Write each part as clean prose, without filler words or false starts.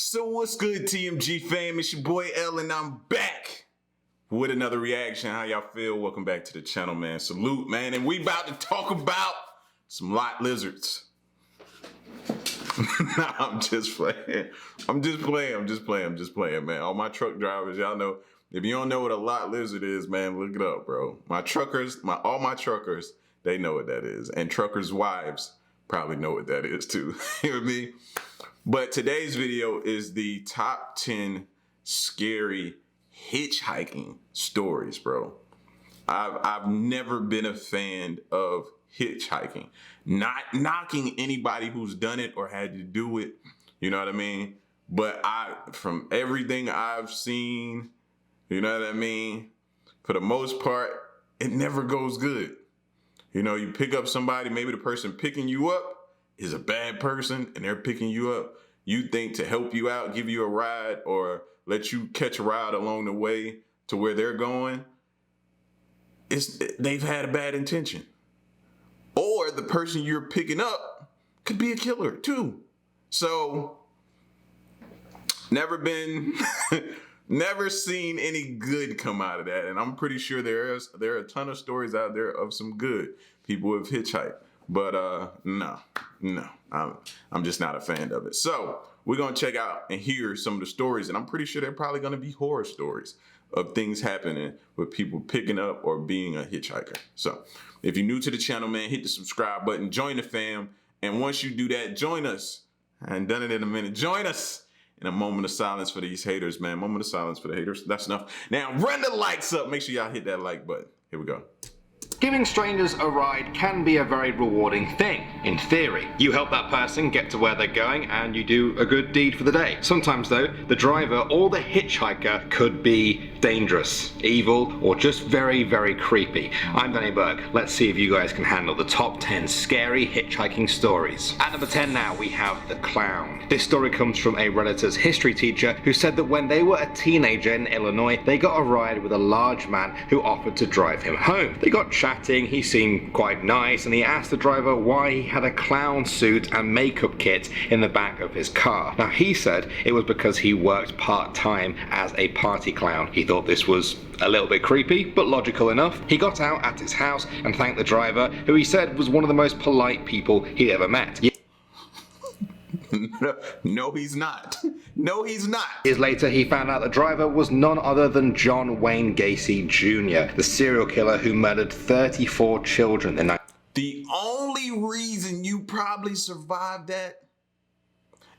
So what's good, TMG fam? It's your boy L, and I'm back with another reaction. How y'all feel? Welcome back to the channel, man. Salute, man. And we about to talk about some lot lizards. Nah, I'm just playing. I'm just playing, man. All my truck drivers, y'all know. If you don't know what a lot lizard is, man, look it up, bro. All my truckers, they know what that is. And truckers' wives probably know what that is too. You know what I mean? But today's video is the top 10 scary hitchhiking stories, bro. I've never been a fan of hitchhiking. Not knocking anybody who's done it or had to do it, you know what I mean? But from everything I've seen, you know what I mean? For the most part, it never goes good. You know, you pick up somebody, maybe the person picking you up is a bad person and they're picking you up. You think to help you out, give you a ride, or let you catch a ride along the way to where they're going, they've had a bad intention. Or the person you're picking up could be a killer too. So never seen any good come out of that. And I'm pretty sure there are a ton of stories out there of some good people who have hitchhiked. But no, I'm just not a fan of it. So we're gonna check out and hear some of the stories, and I'm pretty sure they're probably gonna be horror stories of things happening with people picking up or being a hitchhiker. So if you're new to the channel, man, hit the subscribe button, join the fam, and once you do that, join us. I ain't done it in a minute. Join us in a moment of silence for these haters, man. Moment of silence for the haters. That's enough. Now run the likes up. Make sure y'all hit that like button. Here we go. Giving strangers a ride can be a very rewarding thing, in theory. You help that person get to where they're going and you do a good deed for the day. Sometimes though, the driver or the hitchhiker could be dangerous, evil, or just very, very creepy. I'm Danny Burke. Let's see if you guys can handle the top 10 scary hitchhiking stories. At number 10 now, we have The Clown. This story comes from a Redditors history teacher who said that when they were a teenager in Illinois, they got a ride with a large man who offered to drive him home. They got chatting, he seemed quite nice, and he asked the driver why he had a clown suit and makeup kit in the back of his car. Now he said it was because he worked part-time as a party clown. He thought this was a little bit creepy, but logical enough. He got out at his house and thanked the driver, who he said was one of the most polite people he'd ever met. No, he's not. No, he's not. Years later, he found out the driver was none other than John Wayne Gacy Jr., the serial killer who murdered 34 children in The only reason you probably survived that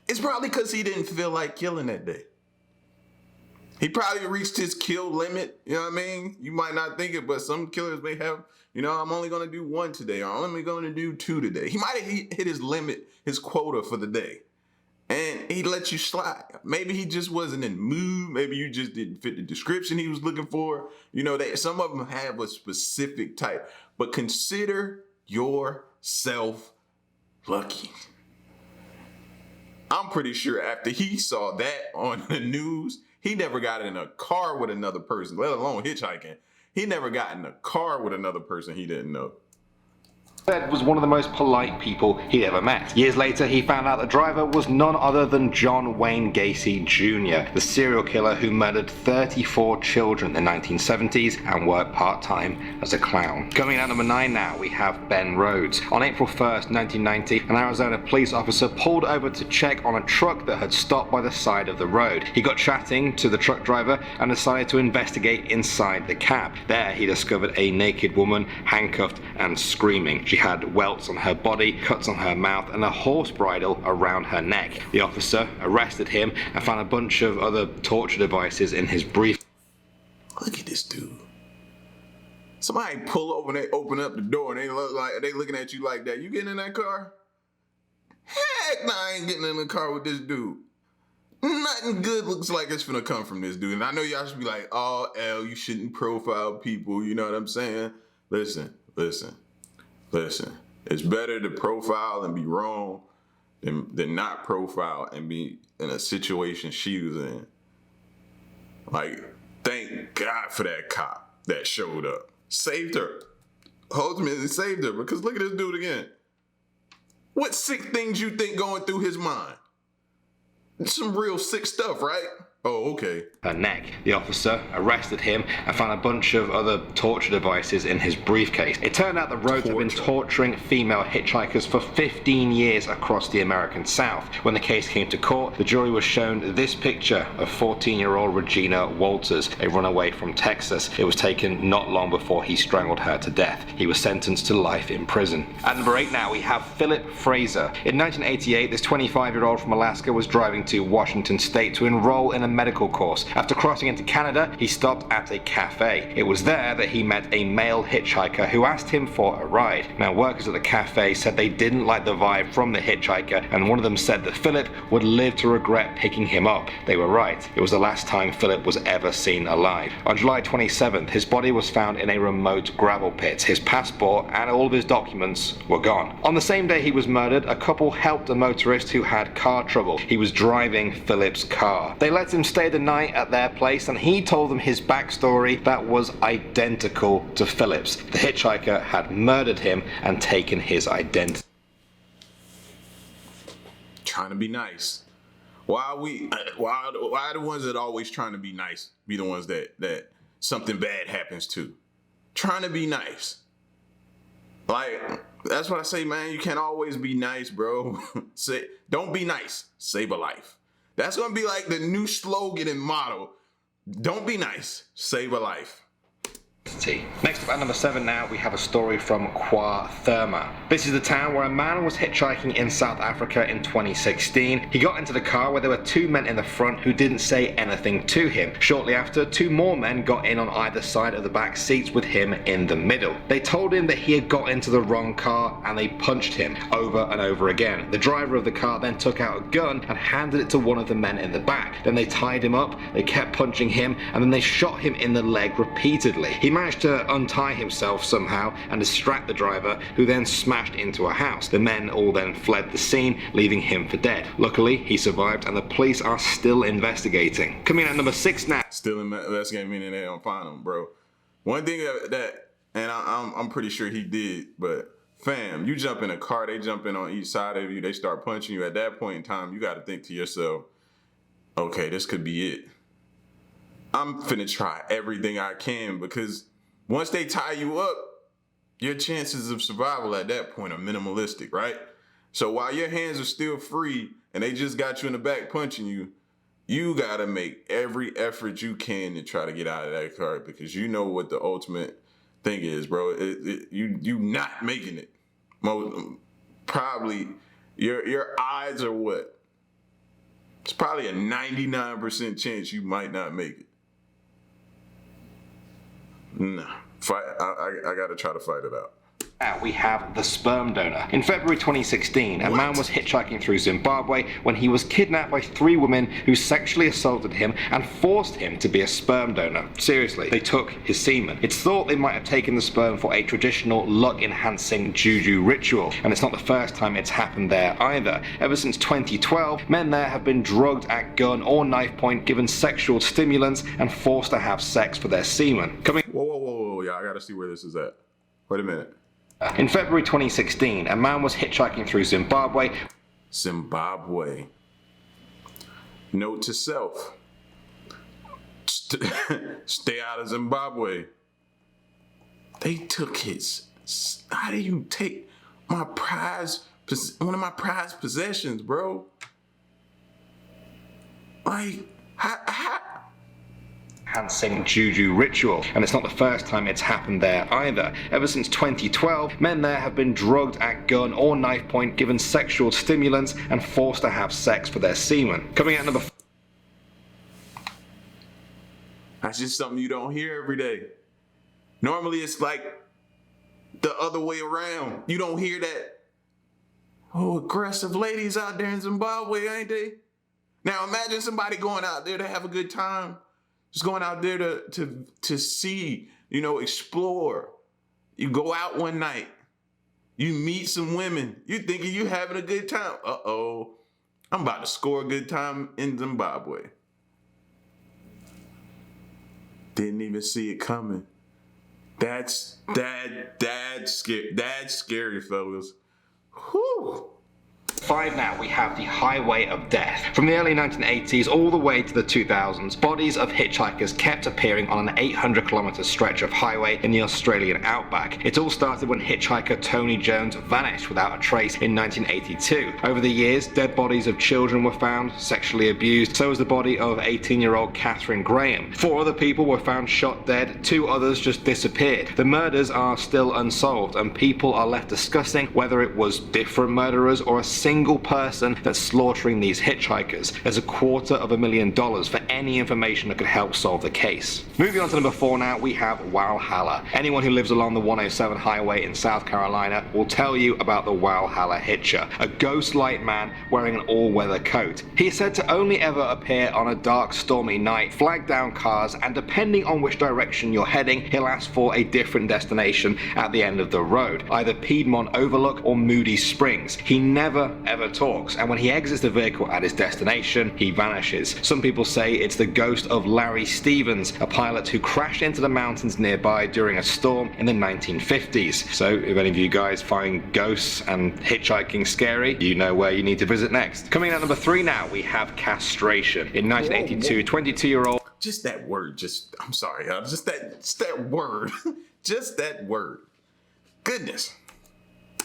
is probably because he didn't feel like killing that day. He probably reached his kill limit, you know what I mean? You might not think it, but some killers may have, you know, I'm only gonna do one today, or I'm only gonna do two today. He might have hit his limit, his quota for the day, and he let you slide. Maybe he just wasn't in the mood. Maybe you just didn't fit the description he was looking for. You know, some of them have a specific type, but consider yourself lucky. I'm pretty sure after he saw that on the news, he never got in a car with another person, let alone hitchhiking. He never got in a car with another person he didn't know. Said was one of the most polite people he'd ever met. Years later, he found out the driver was none other than John Wayne Gacy Jr., the serial killer who murdered 34 children in the 1970s and worked part-time as a clown. Coming at number 9 now, we have Ben Rhodes. On April 1st, 1990, an Arizona police officer pulled over to check on a truck that had stopped by the side of the road. He got chatting to the truck driver and decided to investigate inside the cab. There, he discovered a naked woman, handcuffed and screaming. She had welts on her body, cuts on her mouth, and a horse bridle around her neck. The officer arrested him and found a bunch of other torture devices in his brief. Look at this dude. Somebody pull over and they open up the door and they looking at you like that. You getting in that car? Heck no, I ain't getting in the car with this dude. Nothing good looks like it's finna come from this dude. And I know y'all should be like, oh, L, you shouldn't profile people. You know what I'm saying? Listen. It's better to profile and be wrong than not profile and be in a situation she was in. Like, thank God for that cop that showed up. Saved her. Ultimately saved her, because look at this dude again. What sick things you think going through his mind? Some real sick stuff, right? Oh, okay. Her neck. The officer arrested him and found a bunch of other torture devices in his briefcase. It turned out the Rhodes had been torturing female hitchhikers for 15 years across the American South. When the case came to court, the jury was shown this picture of 14-year-old Regina Walters, a runaway from Texas. It was taken not long before he strangled her to death. He was sentenced to life in prison. At number 8 now, we have Philip Fraser. In 1988, this 25-year-old from Alaska was driving to Washington State to enroll in a medical course. After crossing into Canada, he stopped at a cafe. It was there that he met a male hitchhiker who asked him for a ride. Now, workers at the cafe said they didn't like the vibe from the hitchhiker, and one of them said that Philip would live to regret picking him up. They were right. It was the last time Philip was ever seen alive. On July 27th, his body was found in a remote gravel pit. His passport and all of his documents were gone. On the same day he was murdered, a couple helped a motorist who had car trouble. He was driving Philip's car. They let him stay the night at their place, and he told them his backstory that was identical to Philip's. The hitchhiker had murdered him and taken his identity. Trying to be nice. Why are the ones that are always trying to be nice be the ones that something bad happens to? Trying to be nice. Like, that's what I say, man. You can't always be nice, bro. Don't be nice. Save a life. That's going to be like the new slogan and motto. Don't be nice. Save a life. Next up at number 7 now, we have a story from Kwa Thurma. This is the town where a man was hitchhiking in South Africa in 2016. He got into the car where there were 2 men in the front who didn't say anything to him. Shortly after, 2 more men got in on either side of the back seats with him in the middle. They told him that he had got into the wrong car, and they punched him over and over again. The driver of the car then took out a gun and handed it to one of the men in the back. Then they tied him up, they kept punching him, and then they shot him in the leg repeatedly. He managed to untie himself somehow and distract the driver, who then smashed into a house. The men all then fled the scene, leaving him for dead. Luckily, he survived, and the police are still investigating. Coming at number 6 now. Still investigating, meaning they don't find him, bro. One thing that and I'm pretty sure he did, but fam, you jump in a car, they jump in on each side of you, they start punching you. At that point in time, you got to think to yourself, okay, this could be it. I'm finna try everything I can, because once they tie you up, your chances of survival at that point are minimalistic, right? So while your hands are still free and they just got you in the back punching you, you gotta make every effort you can to try to get out of that car, because you know what the ultimate thing is, bro. You not making it. Probably your odds are what? It's probably a 99% chance you might not make it. Nah, I gotta try to fight it out. Now we have the sperm donor. In February 2016, a man was hitchhiking through Zimbabwe when he was kidnapped by 3 women who sexually assaulted him and forced him to be a sperm donor. Seriously, they took his semen. It's thought they might have taken the sperm for a traditional luck-enhancing juju ritual, and it's not the first time it's happened there either. Ever since 2012, men there have been drugged at gun or knife point, given sexual stimulants, and forced to have sex for their semen. Whoa, yeah, I gotta see where this is at. Wait a minute. In February 2016, a man was hitchhiking through Zimbabwe. Note to self. Stay out of Zimbabwe. They took his... How do you take one of my prized possessions, bro? Like, how? Enhancing juju ritual, and it's not the first time it's happened there either. Ever since 2012, men there have been drugged at gun or knife point, given sexual stimulants, and forced to have sex for their semen. Coming at number... That's just something you don't hear every day. Normally it's like the other way around. You don't hear that. Oh, aggressive ladies out there in Zimbabwe, ain't they? Now imagine somebody going out there to have a good time. Just going out there to see, explore. You go out one night, you meet some women, you thinking you having a good time. Uh-oh, I'm about to score a good time in Zimbabwe. Didn't even see it coming. That's scary, fellas. Whew. 5 now, we have the Highway of Death. From the early 1980s all the way to the 2000s, bodies of hitchhikers kept appearing on an 800-kilometer stretch of highway in the Australian outback. It all started when hitchhiker Tony Jones vanished without a trace in 1982. Over the years, dead bodies of children were found, sexually abused. So was the body of 18-year-old Catherine Graham. 4 other people were found shot dead, 2 others just disappeared. The murders are still unsolved, and people are left discussing whether it was different murderers or a single person that's slaughtering these hitchhikers. There's $250,000 for any information that could help solve the case. Moving on to number 4 now, we have Walhalla. Anyone who lives along the 107 highway in South Carolina will tell you about the Walhalla Hitcher, a ghost-like man wearing an all-weather coat. He is said to only ever appear on a dark, stormy night, flag down cars, and depending on which direction you're heading, he'll ask for a different destination at the end of the road, either Piedmont Overlook or Moody Springs. He never ever talks, and when he exits the vehicle at his destination, he vanishes. Some people say it's the ghost of Larry Stevens, a pilot who crashed into the mountains nearby during a storm in the 1950s. So if any of you guys find ghosts and hitchhiking scary, you know where you need to visit next. Coming in at number 3 now, we have castration. In 1982, 22-year-old... Just that word, I'm sorry, just that word, just that word. Goodness.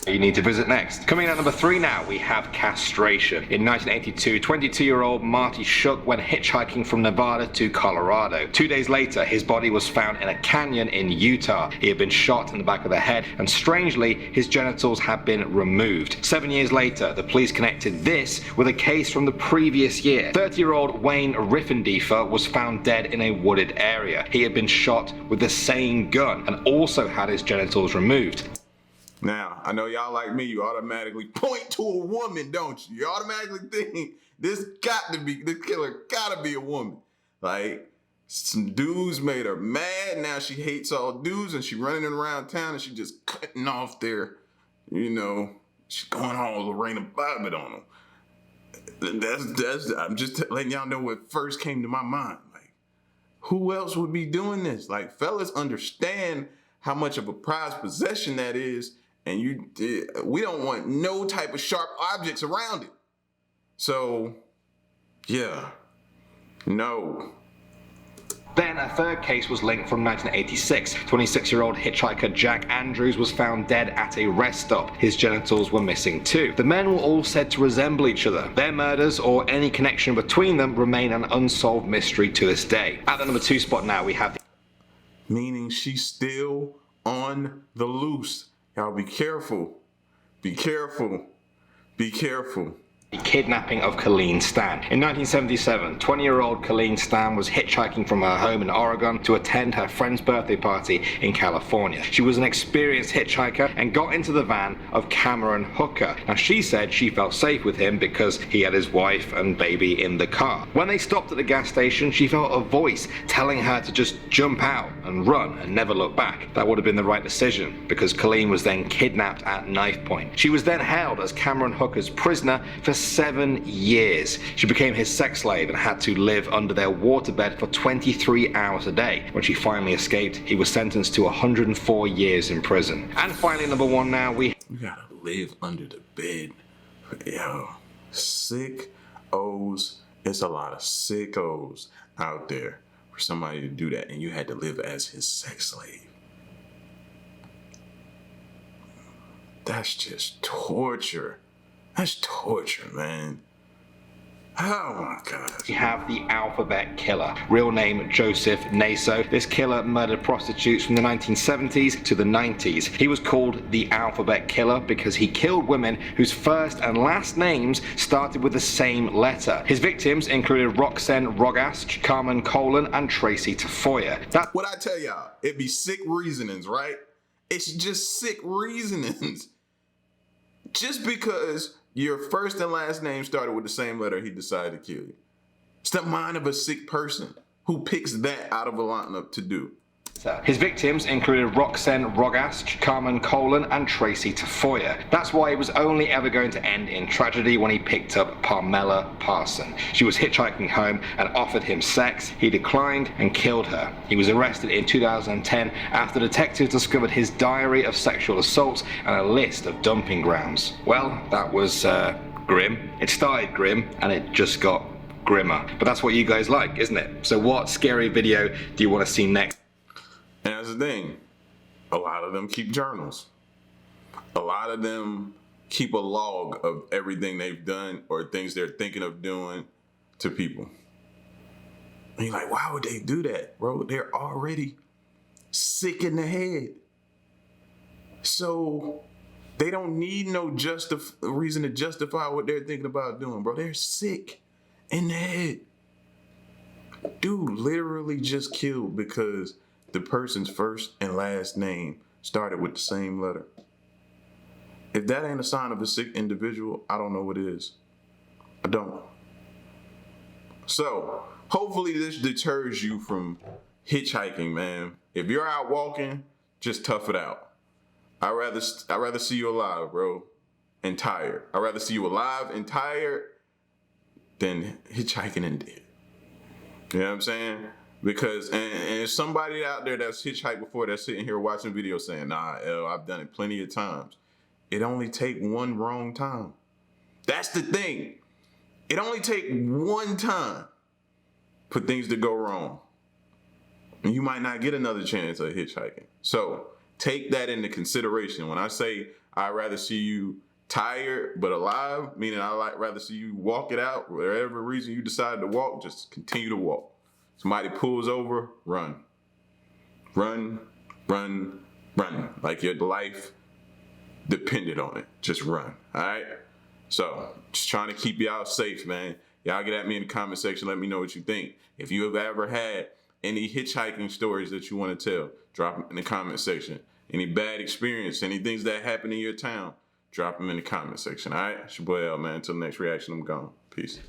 You need to visit next. Coming in at number 3 now, we have castration. In 1982, 22-year-old Marty Shook went hitchhiking from Nevada to Colorado. 2 days later, his body was found in a canyon in Utah. He had been shot in the back of the head, and strangely, his genitals had been removed. 7 years later, the police connected this with a case from the previous year. 30-year-old Wayne Riffendiefer was found dead in a wooded area. He had been shot with the same gun and also had his genitals removed. Now, I know y'all like me, you automatically point to a woman, don't you? You automatically think this killer gotta be a woman. Like, some dudes made her mad, now she hates all dudes and she running around town and she just cutting off their, she's going all Lorena Bobbitt on them. I'm just letting y'all know what first came to my mind. Like, who else would be doing this? Like, fellas understand how much of a prized possession that is. And we don't want no type of sharp objects around it. So, yeah, no. Then a third case was linked from 1986. 26-year-old hitchhiker Jack Andrews was found dead at a rest stop. His genitals were missing too. The men were all said to resemble each other. Their murders or any connection between them remain an unsolved mystery to this day. At the number 2 spot now, we have... Meaning she's still on the loose. Y'all be careful. Be careful. Be careful. The kidnapping of Colleen Stan. In 1977, 20-year-old Colleen Stan was hitchhiking from her home in Oregon to attend her friend's birthday party in California. She was an experienced hitchhiker and got into the van of Cameron Hooker. Now, she said she felt safe with him because he had his wife and baby in the car. When they stopped at the gas station, she felt a voice telling her to just jump out and run and never look back. That would have been the right decision because Colleen was then kidnapped at knife point. She was then held as Cameron Hooker's prisoner for 7 years. She became his sex slave and had to live under their waterbed for 23 hours a day. When she finally escaped, he was sentenced to 104 years in prison. And finally, number 1 now, we gotta live under the bed. Yo, sick O's. It's a lot of sick O's out there for somebody to do that, and you had to live as his sex slave. That's just torture. That's torture, man. Oh my gosh. We have the Alphabet Killer, real name Joseph Naso. This killer murdered prostitutes from the 1970s to the 90s. He was called the Alphabet Killer because he killed women whose first and last names started with the same letter. His victims included Roxanne Rogast, Carmen Colon, and Tracy Tafoya. That's what I tell y'all, it be sick reasonings, right? It's just sick reasonings. Just because your first and last name started with the same letter, he decided to kill you. It's the mind of a sick person who picks that out of a lineup to do. His victims included Roxanne Rogast, Carmen Colon, and Tracy Tafoya. That's why it was only ever going to end in tragedy when he picked up Pamela Parson. She was hitchhiking home and offered him sex. He declined and killed her. He was arrested in 2010 after detectives discovered his diary of sexual assaults and a list of dumping grounds. Well, that was grim. It started grim and it just got grimmer. But that's what you guys like, isn't it? So what scary video do you want to see next? And that's the thing. A lot of them keep journals. A lot of them keep a log of everything they've done or things they're thinking of doing to people. And you're like, why would they do that, bro? They're already sick in the head. So they don't need no reason to justify what they're thinking about doing, bro. They're sick in the head. Dude literally just killed because the person's first and last name started with the same letter. If that ain't a sign of a sick individual, I don't know what is. I don't. So, hopefully this deters you from hitchhiking, man. If you're out walking, just tough it out. I'd rather see you alive, bro, and tired. I'd rather see you alive and tired than hitchhiking and dead. You know what I'm saying? Because, and there's somebody out there that's hitchhiked before that's sitting here watching videos saying, nah, I've done it plenty of times. It only take one wrong time. That's the thing. It only take one time for things to go wrong. And you might not get another chance at hitchhiking. So take that into consideration. When I say I'd rather see you tired but alive, meaning I'd rather see you walk it out. Whatever reason you decide to walk, just continue to walk. Somebody pulls over, run. Run, run, run. Like your life depended on it. Just run, all right? So, just trying to keep y'all safe, man. Y'all get at me in the comment section. Let me know what you think. If you have ever had any hitchhiking stories that you want to tell, drop them in the comment section. Any bad experience, any things that happened in your town, drop them in the comment section, all right? It's your boy L, man. Until the next reaction, I'm gone. Peace.